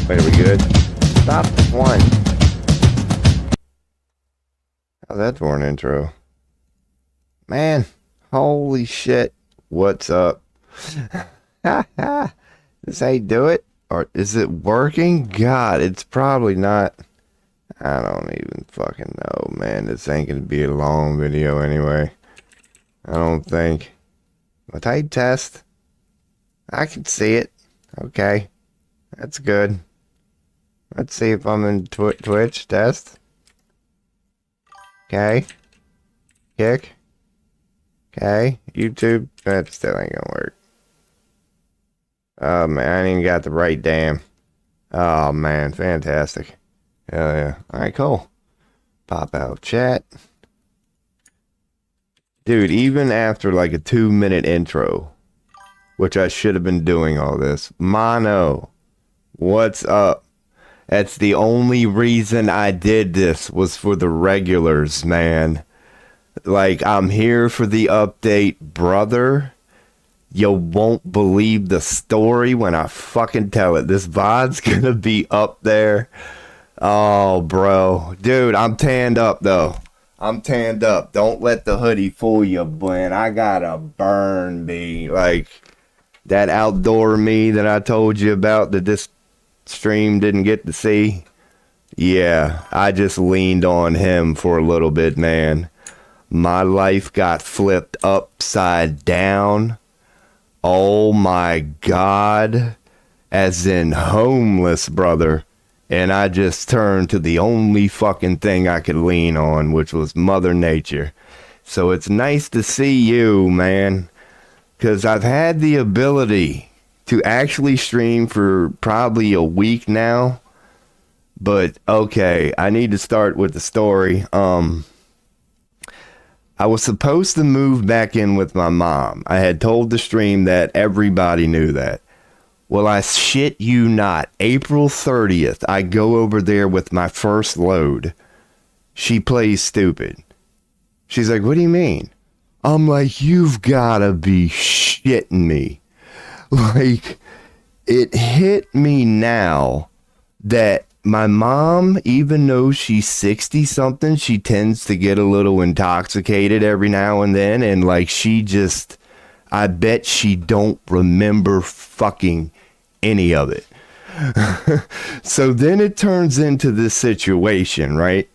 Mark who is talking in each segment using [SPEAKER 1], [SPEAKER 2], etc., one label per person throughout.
[SPEAKER 1] Wait, are we good? Stop one. How's that for an intro? Man, holy shit. What's up? This how you do it? Or is it working? God, it's probably not. I don't even fucking know, man. This ain't gonna be a long video anyway. I don't think. A tight test. I can see it. Okay. That's good. Let's see if I'm in Twitch test. Okay. Kick. Okay. YouTube. That still ain't gonna work. Oh man, I ain't even got the right damn. Oh man, fantastic. Hell yeah. Alright, cool. Pop out chat. Dude, even after like a 2-minute intro, which I should have been doing all this. Mono, what's up? That's the only reason I did this, was for the regulars, man. Like, I'm here for the update, brother. You won't believe the story when I fucking tell it. This VOD's gonna be up there. Oh, bro. Dude, I'm tanned up, though. I'm tanned up. Don't let the hoodie fool you, Glenn. I got a burn, B. Like, that outdoor me that I told you about that this stream didn't get to see. Yeah, I just leaned on him for a little bit, man. My life got flipped upside down. Oh, my God. As in homeless, brother. And I just turned to the only fucking thing I could lean on, which was Mother Nature. So it's nice to see you, man. Because I've had the ability to actually stream for probably a week now. But, okay, I need to start with the story. I was supposed to move back in with my mom. I had told the stream that everybody knew that. Well, I shit you not. April 30th, I go over there with my first load. She plays stupid. She's like, what do you mean? I'm like, you've gotta be shitting me. Like, it hit me now that my mom, even though she's 60-something, she tends to get a little intoxicated every now and then. And, like, she just, I bet she don't remember fucking any of it. So then it turns into this situation, right?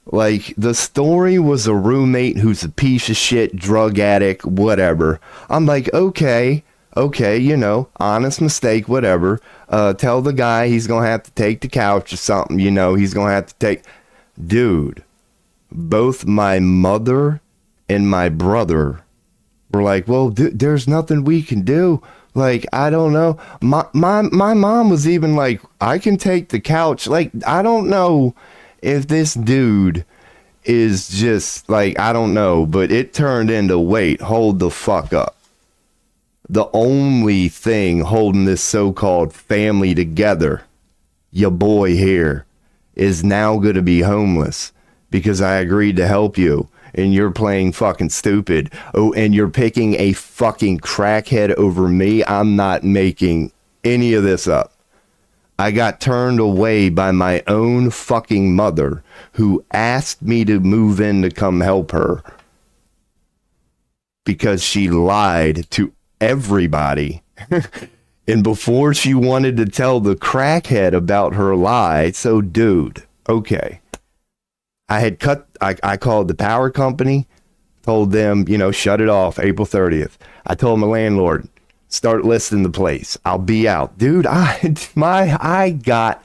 [SPEAKER 1] Like, the story was a roommate who's a piece of shit, drug addict, whatever. I'm like, okay, you know, honest mistake, whatever. Tell the guy he's gonna have to take the couch or something, you know, he's gonna have to take... Dude, both my mother and my brother were like, well, there's nothing we can do. Like, I don't know. My mom was even like, I can take the couch. Like, I don't know if this dude is just like, I don't know, but it turned into, wait, hold the fuck up. The only thing holding this so-called family together, your boy here, is now going to be homeless because I agreed to help you. And you're playing fucking stupid. Oh, and you're picking a fucking crackhead over me. I'm not making any of this up. I got turned away by my own fucking mother, who asked me to move in to come help her because she lied to everybody. And before she wanted to tell the crackhead about her lie. So, dude, okay. I called the power company, told them, you know, shut it off April 30th. I told my landlord, start listing the place. I'll be out. Dude, I got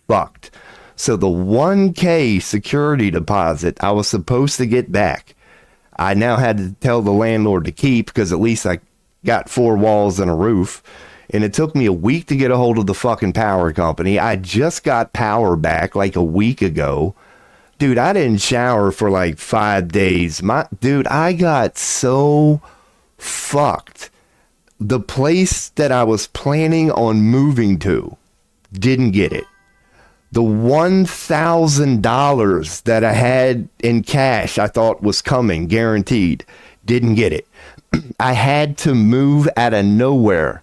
[SPEAKER 1] fucked. So the 1K security deposit I was supposed to get back, I now had to tell the landlord to keep because at least I got 4 walls and a roof. And it took me a week to get a hold of the fucking power company. I just got power back like a week ago. Dude, I didn't shower for like 5 days. Dude, I got so fucked. The place that I was planning on moving to didn't get it. The $1,000 that I had in cash I thought was coming, guaranteed, didn't get it. I had to move out of nowhere.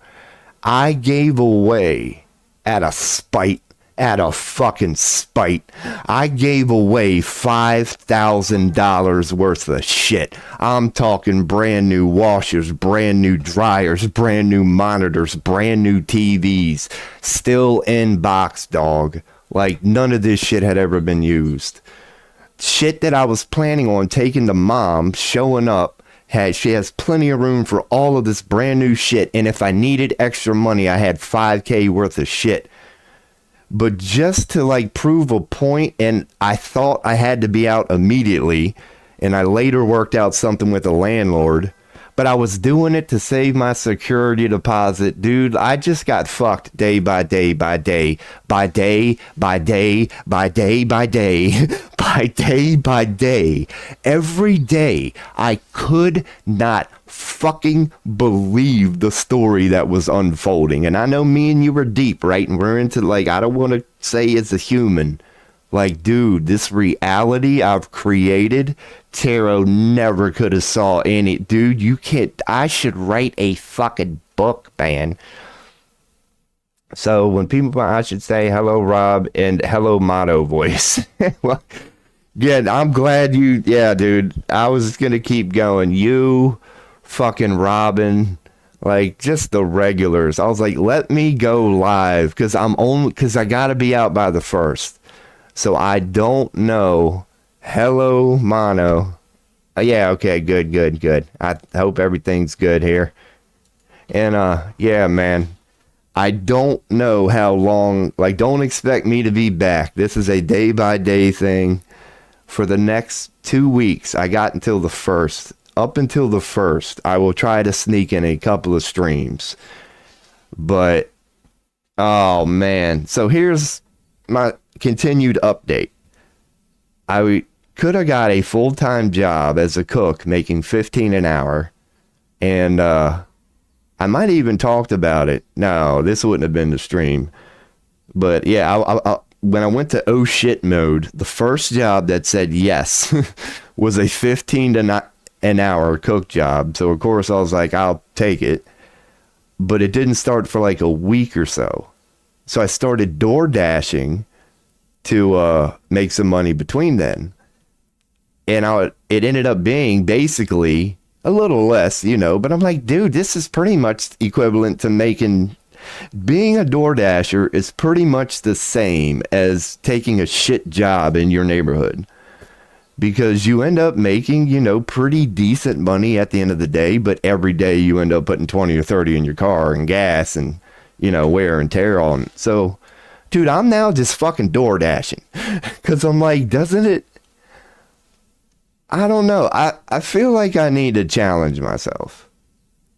[SPEAKER 1] I gave away Out of spite. Out of fucking spite. I gave away $5,000 worth of shit. I'm talking brand new washers, brand new dryers, brand new monitors, brand new TVs. Still in box, dog. Like, none of this shit had ever been used. Shit that I was planning on taking to mom, showing up. She has plenty of room for all of this brand new shit. And if I needed extra money, I had $5,000 worth of shit. But just to like prove a point, and I thought I had to be out immediately, and I later worked out something with the landlord, but I was doing it to save my security deposit. Dude, I just got fucked day by day by day, by day, by day, by day, by day, by day, by day. Every day, I could not fucking believe the story that was unfolding. And I know me and you were deep, right? And we're into, like, I don't want to say as a human, like, dude, this reality I've created, Taro never could have saw any. Dude, you can't. I should write a fucking book, man. So when people, I should say hello, Rob, and hello, Motto Voice. Well, yeah, I'm glad you. Yeah, dude, I was gonna keep going. You, fucking Robin, like just the regulars. I was like, let me go live because I gotta be out by the 1st. So I don't know. Hello, Mono. Yeah, okay, good. I hope everything's good here. And yeah, man. I don't know how long, like, don't expect me to be back. This is a day by day thing. For the next 2 weeks, I got until the 1st. Up until the 1st, I will try to sneak in a couple of streams. But, oh man. So here's my continued update. I could have got a full-time job as a cook making $15 an hour. And I might have even talked about it. No, this wouldn't have been the stream. But yeah, I when I went to oh shit mode, the first job that said yes was a $15 an hour cook job. So of course I was like, I'll take it. But it didn't start for like a week or so. So I started door dashing to make some money between then. And it ended up being basically a little less, you know, but I'm like, dude, this is pretty much equivalent to being a door dasher is pretty much the same as taking a shit job in your neighborhood. Because you end up making, you know, pretty decent money at the end of the day, but every day you end up putting 20 or 30 in your car and gas and, you know, wear and tear on. So, dude, I'm now just fucking door dashing. Because I'm like, doesn't it? I don't know. I feel like I need to challenge myself.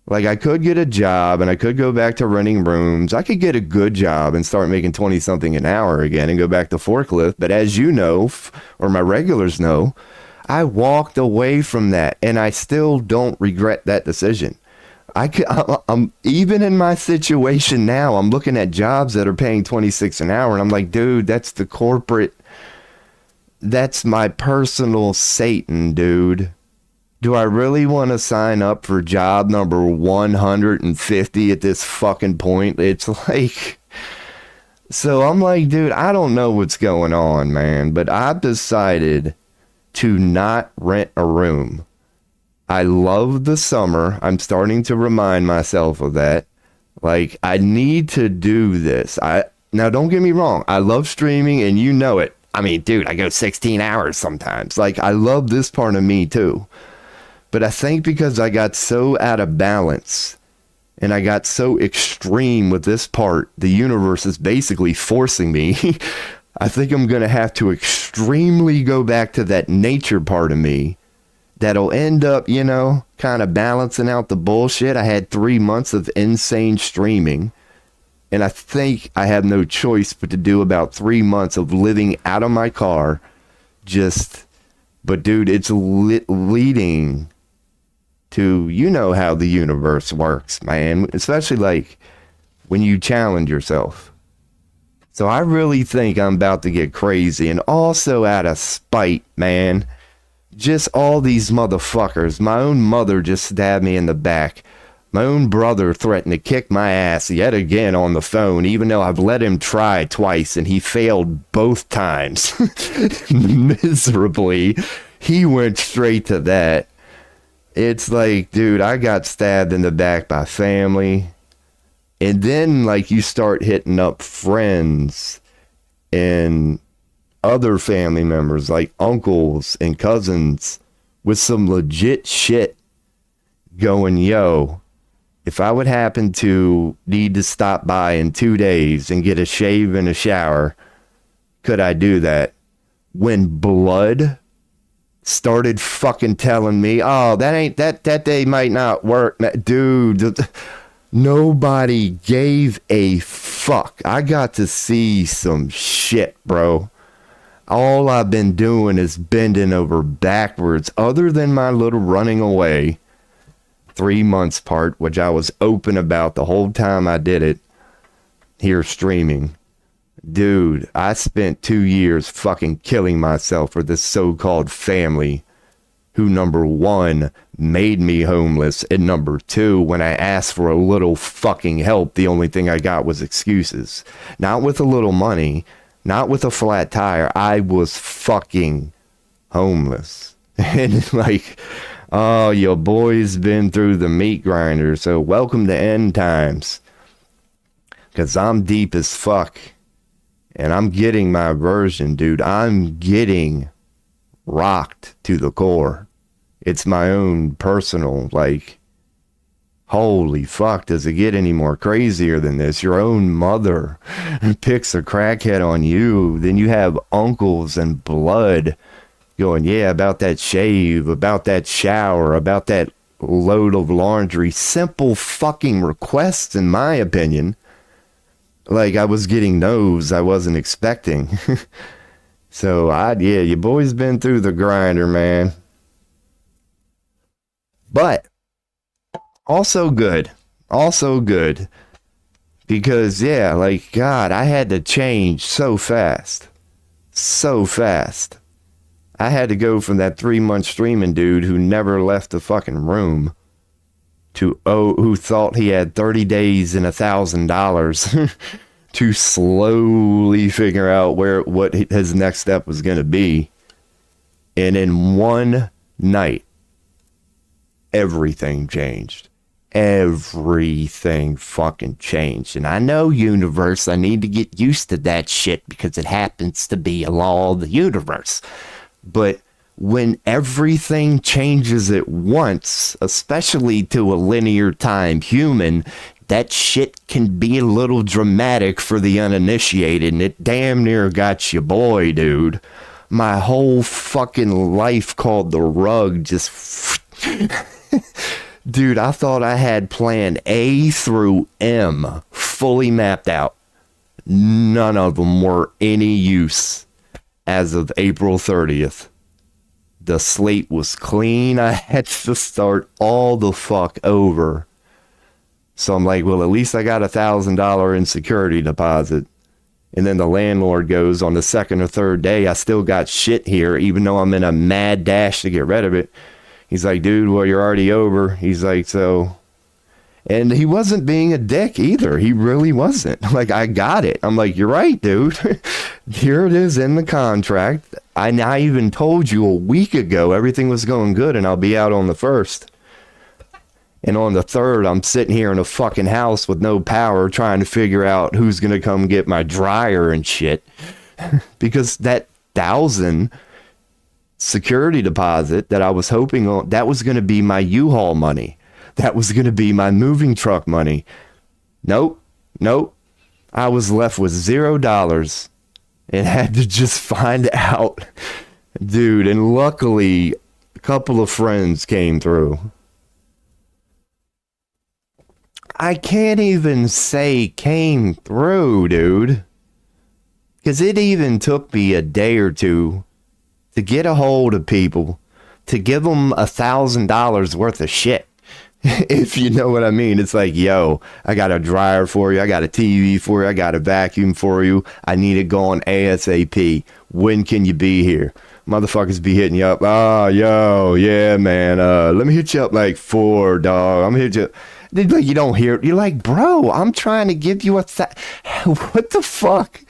[SPEAKER 1] Like, I could get a job and I could go back to renting rooms. I could get a good job and start making 20 something an hour again and go back to forklift. But as you know, or my regulars know, I walked away from that and I still don't regret that decision. I'm even in my situation now, I'm looking at jobs that are paying 26 an hour and I'm like, dude, that's the corporate. That's my personal Satan, dude. Do I really want to sign up for job number 150 at this fucking point? It's like, so I'm like, dude, I don't know what's going on, man, but I've decided to not rent a room. I love the summer. I'm starting to remind myself of that. Like, I need to do this. Now, don't get me wrong. I love streaming and you know it. I mean, dude, I go 16 hours sometimes. Like, I love this part of me too. But I think because I got so out of balance and I got so extreme with this part, the universe is basically forcing me. I think I'm going to have to extremely go back to that nature part of me that'll end up, you know, kind of balancing out the bullshit. I had 3 months of insane streaming. And I think I have no choice but to do about 3 months of living out of my car. But dude, it's leading to, you know how the universe works, man. Especially like when you challenge yourself. So I really think I'm about to get crazy. And also out of spite, man. Just all these motherfuckers. My own mother just stabbed me in the back. My own brother threatened to kick my ass yet again on the phone, even though I've let him try twice and he failed both times miserably. He went straight to that. It's like, dude, I got stabbed in the back by family. And then, like, you start hitting up friends and other family members, like uncles and cousins, with some legit shit going, yo, if I would happen to need to stop by in 2 days and get a shave and a shower, could I do that? When blood started fucking telling me, oh, that day might not work. Dude, nobody gave a fuck. I got to see some shit, bro. All I've been doing is bending over backwards, other than my little running away 3 months part, which I was open about the whole time I did it here streaming. Dude, I spent 2 years fucking killing myself for this so-called family who, number one, made me homeless, and number two, when I asked for a little fucking help, the only thing I got was excuses. Not with a little money, not with a flat tire. I was fucking homeless. And like, oh, your boy's been through the meat grinder, so welcome to end times. Because I'm deep as fuck. And I'm getting my version, dude. I'm getting rocked to the core. It's my own personal, like, holy fuck, does it get any more crazier than this? Your own mother picks a crackhead on you. Then you have uncles and blood going, yeah, about that shave, about that shower, about that load of laundry. Simple fucking requests, in my opinion. Like, I was getting no's I wasn't expecting. So, yeah, your boy's been through the grinder, man. But, also good. Also good. Because, yeah, like, God, I had to change so fast. So fast. I had to go from that 3-month streaming dude who never left the fucking room to, who thought he had 30 days and $1,000 to slowly figure out what his next step was going to be. And in one night, everything changed. Everything fucking changed. And I know, universe, I need to get used to that shit because it happens to be a law of the universe. But when everything changes at once, especially to a linear time human, that shit can be a little dramatic for the uninitiated, and it damn near got your boy, dude. My whole fucking life called the rug just... Dude, I thought I had plan A through M fully mapped out. None of them were any use as of April 30th. The slate was clean. I had to start all the fuck over. So I'm like, well, at least I got $1,000 in security deposit. And then the landlord goes, on the second or third day, I still got shit here, even though I'm in a mad dash to get rid of it. He's like, dude, well, you're already over. He's like, so... And he wasn't being a dick either. He really wasn't. Like, I got it. I'm like, you're right, dude. Here it is in the contract. I even told you a week ago everything was going good and I'll be out on the 1st. And on the 3rd, I'm sitting here in a fucking house with no power trying to figure out who's going to come get my dryer and shit. Because that 1,000 security deposit that I was hoping on, that was going to be my U-Haul money. That was going to be my moving truck money. Nope. I was left with $0 and had to just find out. Dude, and luckily, a couple of friends came through. I can't even say came through, dude. Because it even took me a day or two to get a hold of people to give them $1,000 worth of shit. If you know what I mean. It's like, yo, I got a dryer for you. I got a TV for you. I got a vacuum for you. I need it going ASAP. When can you be here? Motherfuckers be hitting you up. Oh, yo, yeah, man. Let me hit you up like 4, dog. I'm gonna hit you. Like, you don't hear it. You're like, bro, I'm trying to give you what the fuck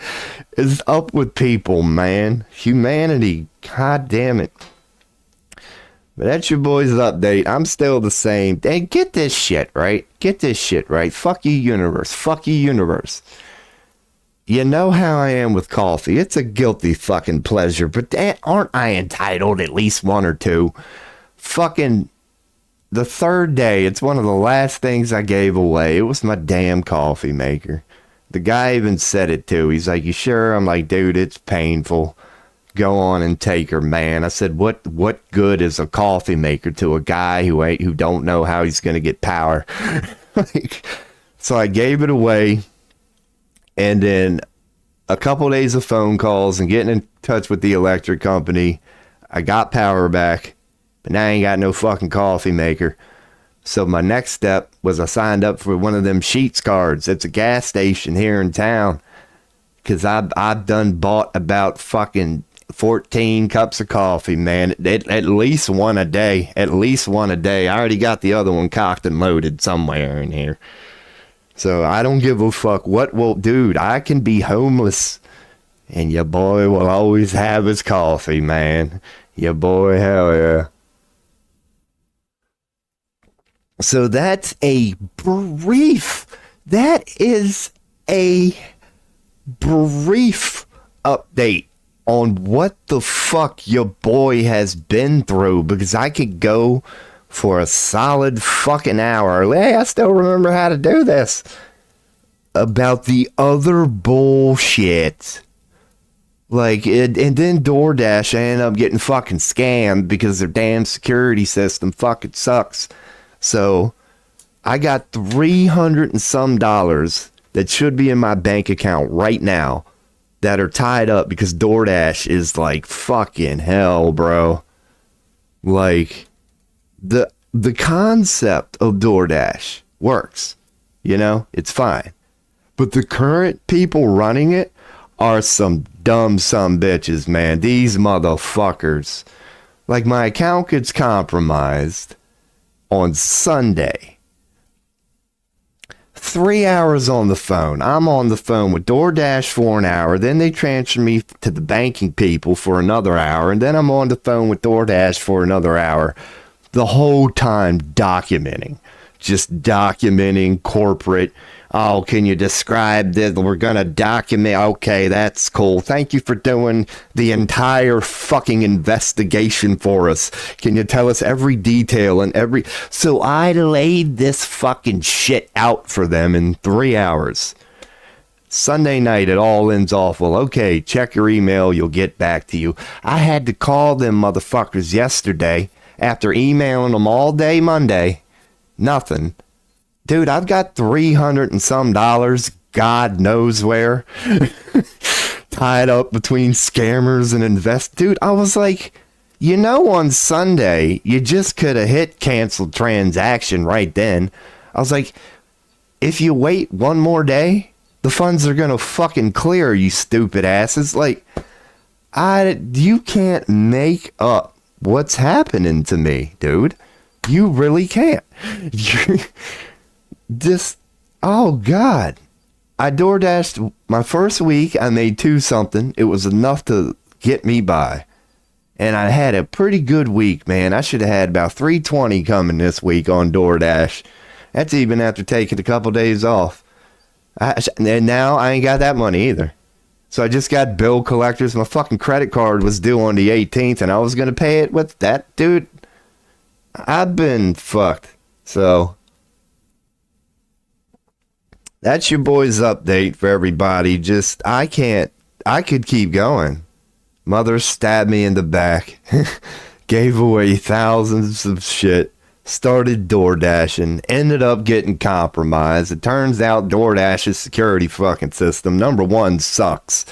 [SPEAKER 1] is up with people, man? Humanity, god damn it. But that's your boy's update. I'm still the same. Hey, get this shit right. Get this shit right. Fuck you, universe. Fuck you, universe. You know how I am with coffee. It's a guilty fucking pleasure, but aren't I entitled at least one or two? Fucking the third day, it's one of the last things I gave away. It was my damn coffee maker. The guy even said it too. He's like, you sure? I'm like, dude, it's painful. Go on and take her, man. I said, what good is a coffee maker to a guy who don't know how he's going to get power? So I gave it away. And then a couple of days of phone calls and getting in touch with the electric company. I got power back, but now I ain't got no fucking coffee maker. So my next step was I signed up for one of them Sheets cards. It's a gas station here in town. Because I've done bought about fucking 14 cups of coffee, man. At least one a day. At least one a day. I already got the other one cocked and loaded somewhere in here. So I don't give a fuck dude, I can be homeless and your boy will always have his coffee, man. Your boy, hell yeah. So that is a brief update on what the fuck your boy has been through, because I could go for a solid fucking hour. Hey, I still remember how to do this. About the other bullshit. Like, and then DoorDash, I ended up getting fucking scammed because their damn security system fucking sucks. So, I got $300 and some that should be in my bank account right now that are tied up because DoorDash is like fucking hell, bro. Like, the concept of DoorDash works, you know, it's fine. But the current people running it are some dumb bitches, man. These motherfuckers. Like, my account gets compromised on Sunday. 3 hours on the phone. I'm on the phone with DoorDash for an hour. Then they transfer me to the banking people for another hour. And then I'm on the phone with DoorDash for another hour. The whole time documenting. Just documenting corporate. Oh, can you describe this? We're going to document. Okay, that's cool. Thank you for doing the entire fucking investigation for us. Can you tell us every detail and every... So I laid this fucking shit out for them in 3 hours. Sunday night, it all ends awful. Okay, check your email. You'll get back to you. I had to call them motherfuckers yesterday after emailing them all day Monday. Nothing. Dude, I've got $300 and some, God knows where, tied up between scammers and invest. Dude, I was like, you know, on Sunday, you just could have hit canceled transaction right then. I was like, if you wait one more day, the funds are going to fucking clear, you stupid asses. Like, you can't make up what's happening to me, dude. You really can't. Just, oh God. I DoorDashed my first week. I made $2 something. It was enough to get me by. And I had a pretty good week, man. I should have had about $320 coming this week on DoorDash. That's even after taking a couple days off. And now I ain't got that money either. So I just got bill collectors. My fucking credit card was due on the 18th and I was going to pay it with that. Dude, I've been fucked. So that's your boy's update for everybody. Just, I could keep going. Mother stabbed me in the back. Gave away thousands of shit. Started DoorDashing. Ended up getting compromised. It turns out DoorDash's security fucking system, number one, sucks.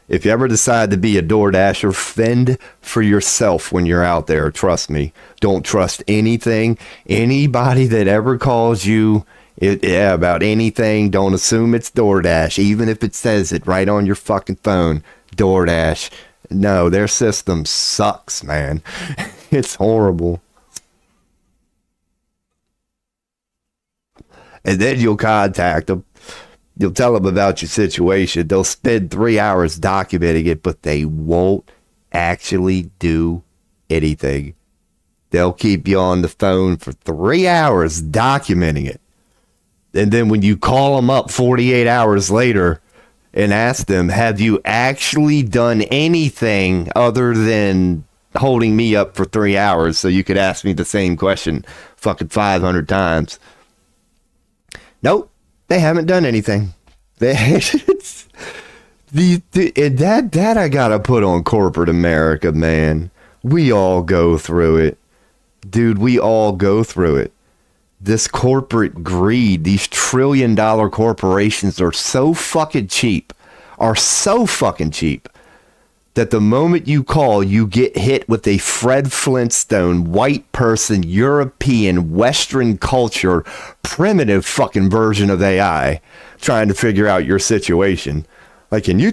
[SPEAKER 1] If you ever decide to be a DoorDasher, fend for yourself when you're out there. Trust me. Don't trust anything. Anybody that ever calls you about anything, don't assume it's DoorDash. Even if it says it right on your fucking phone. DoorDash. No, their system sucks, man. It's horrible. And then you'll contact them. You'll tell them about your situation. They'll spend 3 hours documenting it, but they won't actually do anything. They'll keep you on the phone for 3 hours documenting it. And then when you call them up 48 hours later and ask them, have you actually done anything other than holding me up for 3 hours so you could ask me the same question fucking 500 times? Nope, they haven't done anything. That I gotta put on corporate America, man. We all go through it. Dude, we all go through it. This corporate greed, these $1 trillion corporations are so fucking cheap, that the moment you call, you get hit with a Fred Flintstone, white person, European, Western culture, primitive fucking version of AI trying to figure out your situation. Like, can you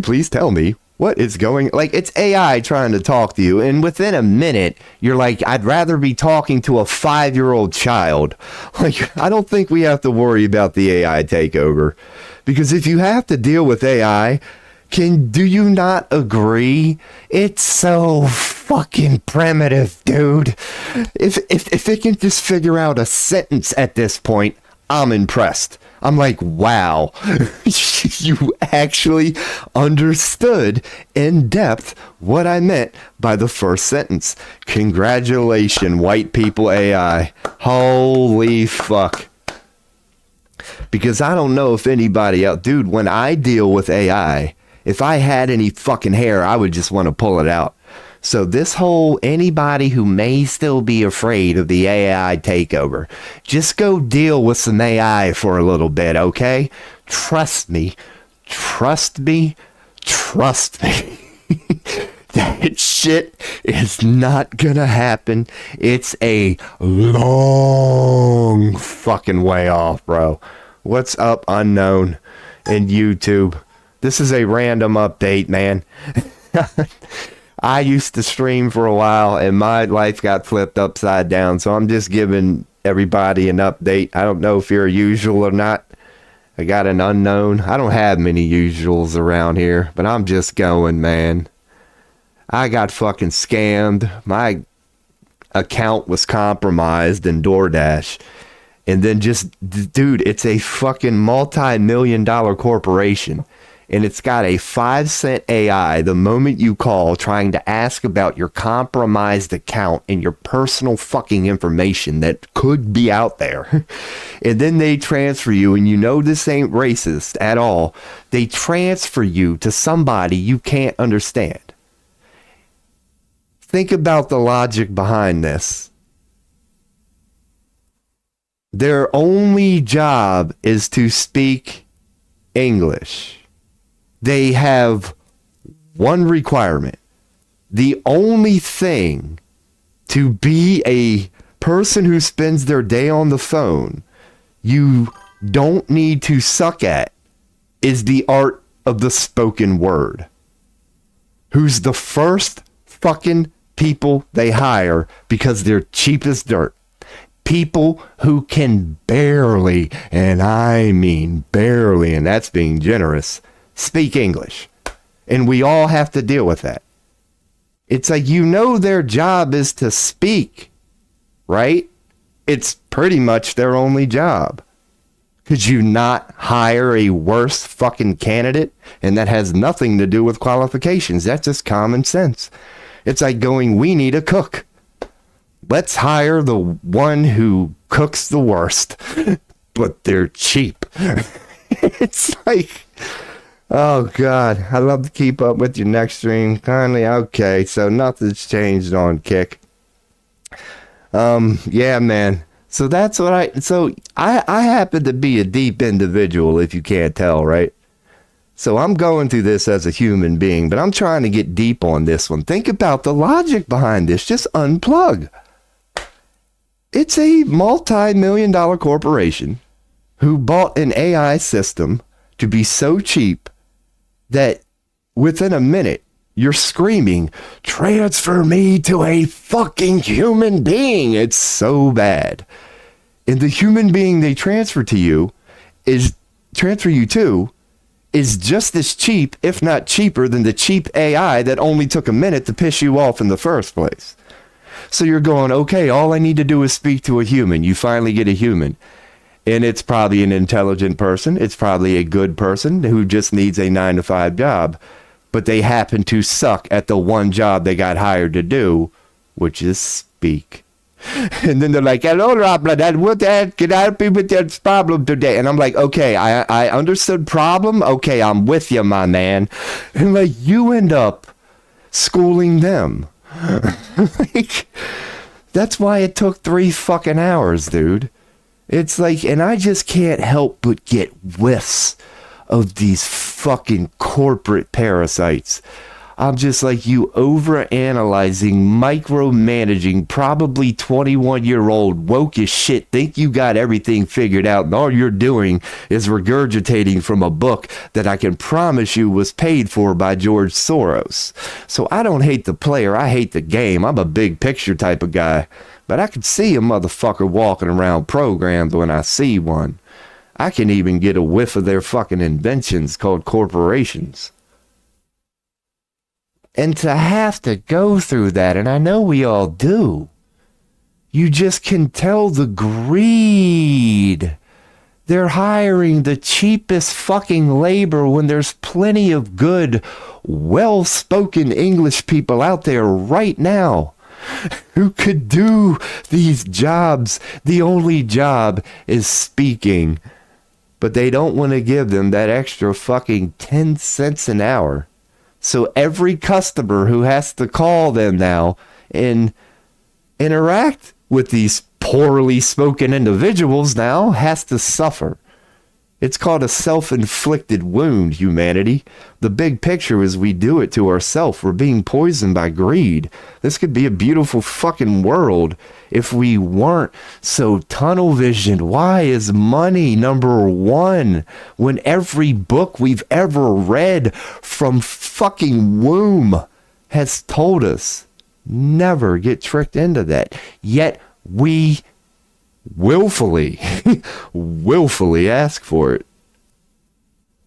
[SPEAKER 1] please tell me what is going, like, it's AI trying to talk to you, and within a minute, you're like, I'd rather be talking to a 5-year-old child. Like, I don't think we have to worry about the AI takeover, because if you have to deal with AI, do you not agree? It's so fucking primitive, dude. If it can just figure out a sentence at this point, I'm impressed. I'm like, wow, you actually understood in depth what I meant by the first sentence. Congratulations, white people AI. Holy fuck. Because I don't know if anybody else, dude, when I deal with AI, if I had any fucking hair, I would just want to pull it out. So this whole, anybody who may still be afraid of the AI takeover, just go deal with some AI for a little bit, okay? Trust me. That shit is not gonna happen. It's a long fucking way off, bro. What's up, unknown, in YouTube? This is a random update, man. I used to stream for a while and my life got flipped upside down. So I'm just giving everybody an update. I don't know if you're a usual or not. I got an unknown. I don't have many usuals around here, but I'm just going, man. I got fucking scammed. My account was compromised in DoorDash. And then just, dude, it's a fucking multi-million-dollar corporation. And it's got a 5-cent AI the moment you call trying to ask about your compromised account and your personal fucking information that could be out there. And then they transfer you, and you know this ain't racist at all. They transfer you to somebody you can't understand. Think about the logic behind this. Their only job is to speak English. They have one requirement. The only thing to be a person who spends their day on the phone you don't need to suck at is the art of the spoken word. Who's the first fucking people they hire because they're cheap as dirt? People who can barely, and I mean barely, and that's being generous, speak English. And we all have to deal with that. It's like, you know, their job is to speak, right? It's pretty much their only job. Could you not hire a worse fucking candidate? And that has nothing to do with qualifications. That's just common sense. It's like going, we need a cook. Let's hire the one who cooks the worst, but they're cheap. It's like, oh God, I love to keep up with your next stream. Kindly, okay, so nothing's changed on Kick. Yeah, man. So that's what I happen to be a deep individual, if you can't tell, right? So I'm going through this as a human being, but I'm trying to get deep on this one. Think about the logic behind this. Just unplug. It's a multi-million-dollar corporation who bought an AI system to be so cheap that within a minute, you're screaming, transfer me to a fucking human being. It's so bad. And the human being they transfer you to is just as cheap, if not cheaper, than the cheap AI that only took a minute to piss you off in the first place. So you're going, okay, all I need to do is speak to a human. You finally get a human. And it's probably an intelligent person. It's probably a good person who just needs a 9-to-5 job. But they happen to suck at the one job they got hired to do, which is speak. And then they're like, hello, Robla, what can I help you with this problem today? And I'm like, okay, I understood problem. Okay, I'm with you, my man. And like, you end up schooling them. Like, that's why it took 3 fucking hours, dude. It's like, and I just can't help but get whiffs of these fucking corporate parasites. I'm just like, you overanalyzing, micromanaging, probably 21-year-old woke as shit, think you got everything figured out, and all you're doing is regurgitating from a book that I can promise you was paid for by George Soros. So I don't hate the player, I hate the game. I'm a big picture type of guy, but I can see a motherfucker walking around programmed when I see one. I can even get a whiff of their fucking inventions called corporations. And to have to go through that, and I know we all do, you just can tell the greed. They're hiring the cheapest fucking labor when there's plenty of good, well-spoken English people out there right now who could do these jobs. The only job is speaking. But they don't want to give them that extra fucking 10 cents an hour. So every customer who has to call them now and interact with these poorly spoken individuals now has to suffer. It's called a self-inflicted wound, humanity. The big picture is we do it to ourselves. We're being poisoned by greed. This could be a beautiful fucking world if we weren't so tunnel visioned. Why is money number one when every book we've ever read from fucking womb has told us never get tricked into that? Yet we willfully ask for it.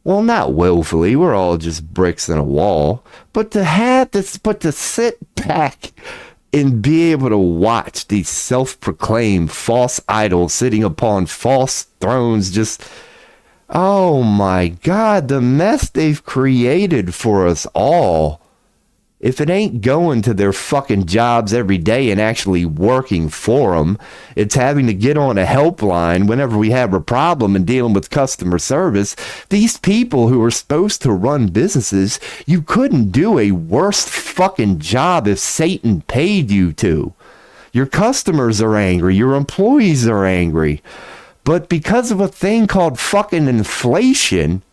[SPEAKER 1] Well, not willfully, we're all just bricks in a wall, but to have this, but to sit back and be able to watch these self-proclaimed false idols sitting upon false thrones, just, oh my God, the mess they've created for us all. If it ain't going to their fucking jobs every day and actually working for them, it's having to get on a helpline whenever we have a problem and dealing with customer service. These people who are supposed to run businesses, you couldn't do a worse fucking job if Satan paid you to. Your customers are angry. Your employees are angry. But because of a thing called fucking inflation,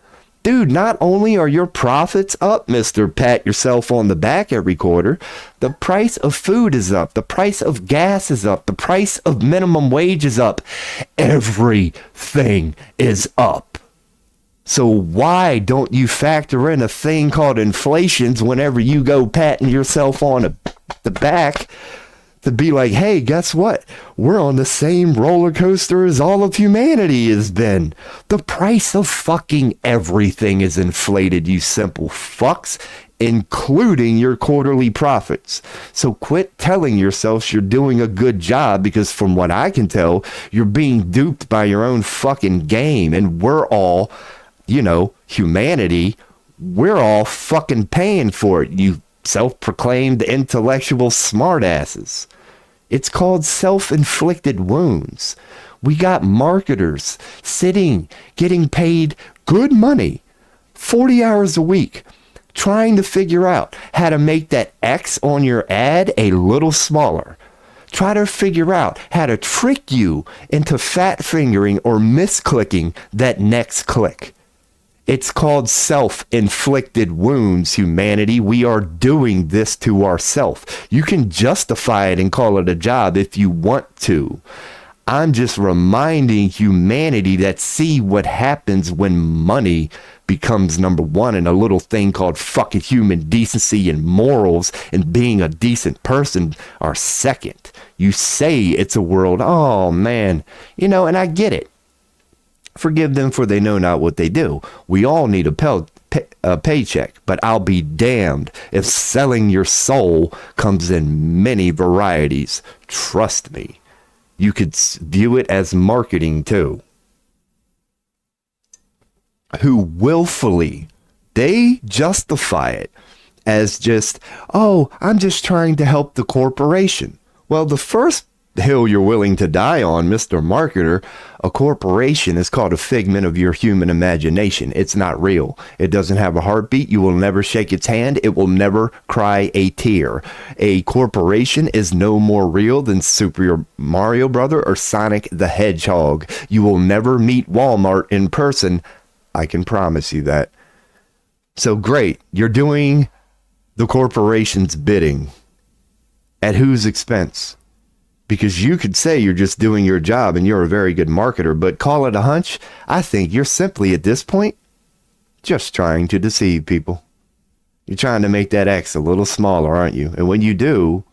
[SPEAKER 1] dude, not only are your profits up, Mr. Pat yourself on the back every quarter, the price of food is up, the price of gas is up, the price of minimum wage is up. Everything is up. So why don't you factor in a thing called inflations whenever you go patting yourself on the back to be like, hey, guess what? We're on the same roller coaster as all of humanity has been. The price of fucking everything is inflated, you simple fucks, including your quarterly profits. So quit telling yourself you're doing a good job, because from what I can tell, you're being duped by your own fucking game. And we're all, humanity, we're all fucking paying for it, you self-proclaimed intellectual smartasses. It's called self-inflicted wounds. We got marketers sitting, getting paid good money, 40 hours a week, trying to figure out how to make that X on your ad a little smaller. Try to figure out how to trick you into fat fingering or misclicking that next click. It's called self-inflicted wounds, humanity. We are doing this to ourselves. You can justify it and call it a job if you want to. I'm just reminding humanity that see what happens when money becomes number one and a little thing called fucking human decency and morals and being a decent person are second. You say it's a world. Oh, man. And I get it. Forgive them, for they know not what they do. We all need a paycheck, but I'll be damned if selling your soul comes in many varieties. Trust me. You could view it as marketing too. Who willfully, they justify it as just, oh, I'm just trying to help the corporation. Well, the first hill you're willing to die on, Mr. Marketer, a corporation is called a figment of your human imagination. It's not real. It doesn't have a heartbeat. You will never shake its hand. It will never cry a tear. A corporation is no more real than Super Mario Brother or Sonic the Hedgehog. You will never meet Walmart in person. I can promise you that. So great. You're doing the corporation's bidding. At whose expense? Because you could say you're just doing your job and you're a very good marketer, but call it a hunch. I think you're simply at this point just trying to deceive people. You're trying to make that X a little smaller, aren't you? And when you do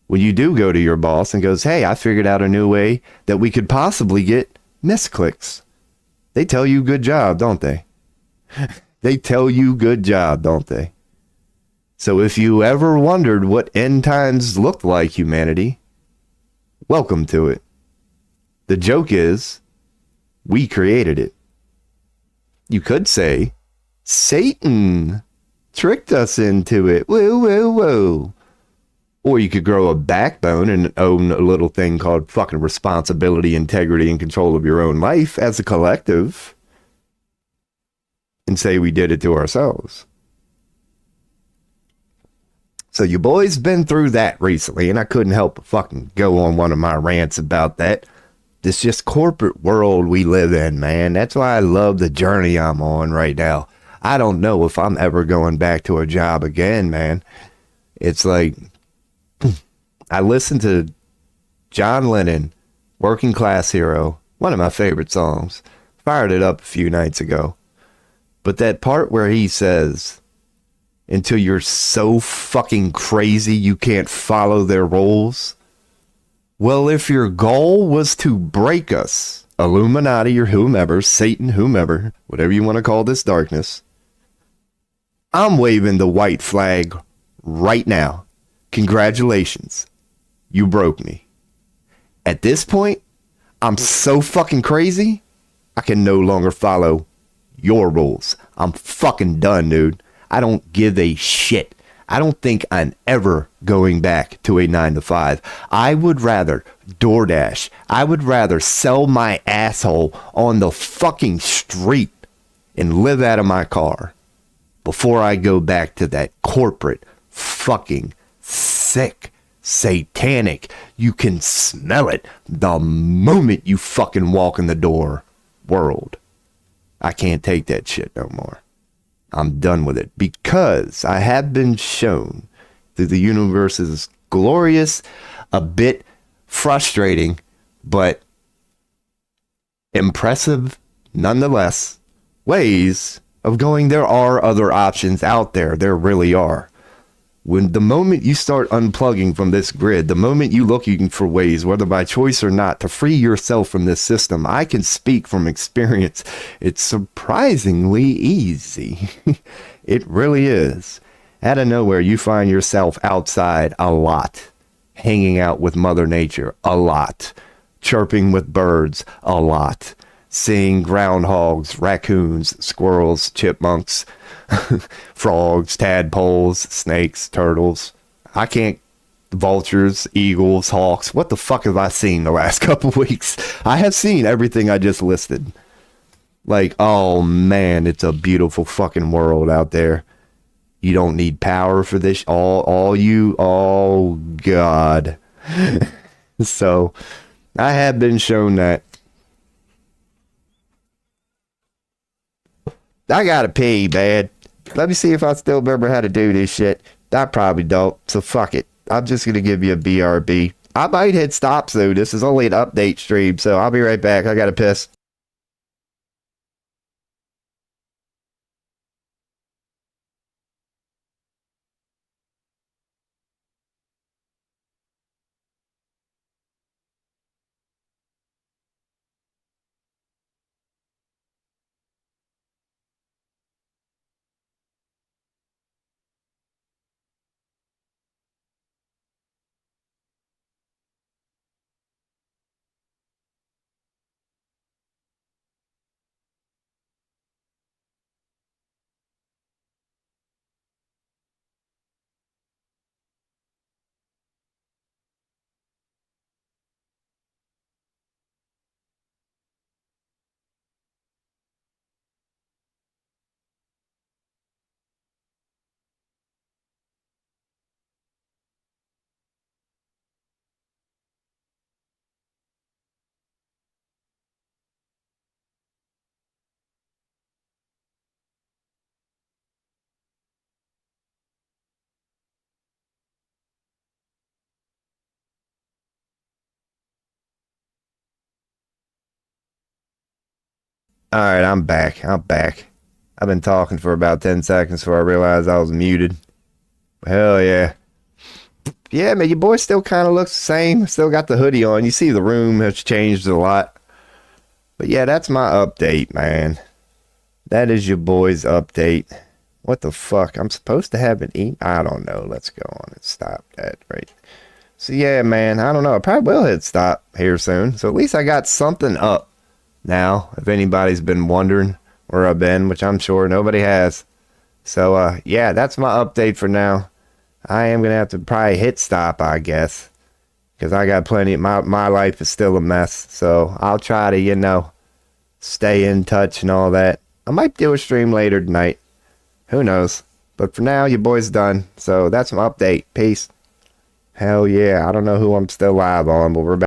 [SPEAKER 1] go to your boss and goes, hey, I figured out a new way that we could possibly get misclicks. They tell you good job, don't they? They tell you good job, don't they? So if you ever wondered what end times looked like, humanity, welcome to it. The joke is, we created it. You could say, Satan tricked us into it. Whoa, whoa, whoa. Or you could grow a backbone and own a little thing called fucking responsibility, integrity, and control of your own life as a collective. And say we did it to ourselves. So you boys been through that recently, and I couldn't help but fucking go on one of my rants about that. This just corporate world we live in, man. That's why I love the journey I'm on right now. I don't know if I'm ever going back to a job again, man. It's like, I listened to John Lennon, Working Class Hero, one of my favorite songs. Fired it up a few nights ago. But that part where he says, until you're so fucking crazy you can't follow their rules. Well, if your goal was to break us, Illuminati or whomever, Satan, whomever, whatever you want to call this darkness, I'm waving the white flag right now. Congratulations. You broke me. At this point, I'm so fucking crazy, I can no longer follow your rules. I'm fucking done, dude. I don't give a shit. I don't think I'm ever going back to a 9-to-5. I would rather DoorDash. I would rather sell my asshole on the fucking street and live out of my car before I go back to that corporate, fucking sick, satanic, you can smell it the moment you fucking walk in the door world. I can't take that shit no more. I'm done with it because I have been shown through the universe's glorious, a bit frustrating, but impressive nonetheless, ways of going. There are other options out there. There really are. When the moment you start unplugging from this grid, the moment you looking for ways, whether by choice or not, to free yourself from this system, I can speak from experience. It's surprisingly easy. It really is. Out of nowhere, you find yourself outside a lot, hanging out with Mother Nature a lot, chirping with birds a lot, seeing groundhogs, raccoons, squirrels, chipmunks, frogs, tadpoles, snakes, turtles. I can't. Vultures, eagles, hawks. What the fuck have I seen the last couple weeks? I have seen everything I just listed. Like, oh man, it's a beautiful fucking world out there. You don't need power for this. Oh God. So I have been shown that. I gotta pee, man. Let me see if I still remember how to do this shit. I probably don't, so fuck it. I'm just gonna give you a BRB. I might hit stop soon. This is only an update stream, so I'll be right back. I gotta piss. Alright, I'm back. I'm back. I've been talking for about 10 seconds before I realized I was muted. Hell yeah. Yeah, man, your boy still kind of looks the same. Still got the hoodie on. You see the room has changed a lot. But yeah, that's my update, man. That is your boy's update. What the fuck? I'm supposed to have an I don't know. Let's go on and stop that, right? So yeah, man, I don't know. I probably will hit stop here soon. So at least I got something up now, if anybody's been wondering where I've been, which I'm sure nobody has. So yeah, that's my update for now. I am gonna have to probably hit stop, I guess, because I got plenty. My life is still a mess. So I'll try to, stay in touch and all that. I might do a stream later tonight. Who knows? But for now, your boy's done. So that's my update. Peace. Hell yeah. I don't know who I'm still live on, but we're back.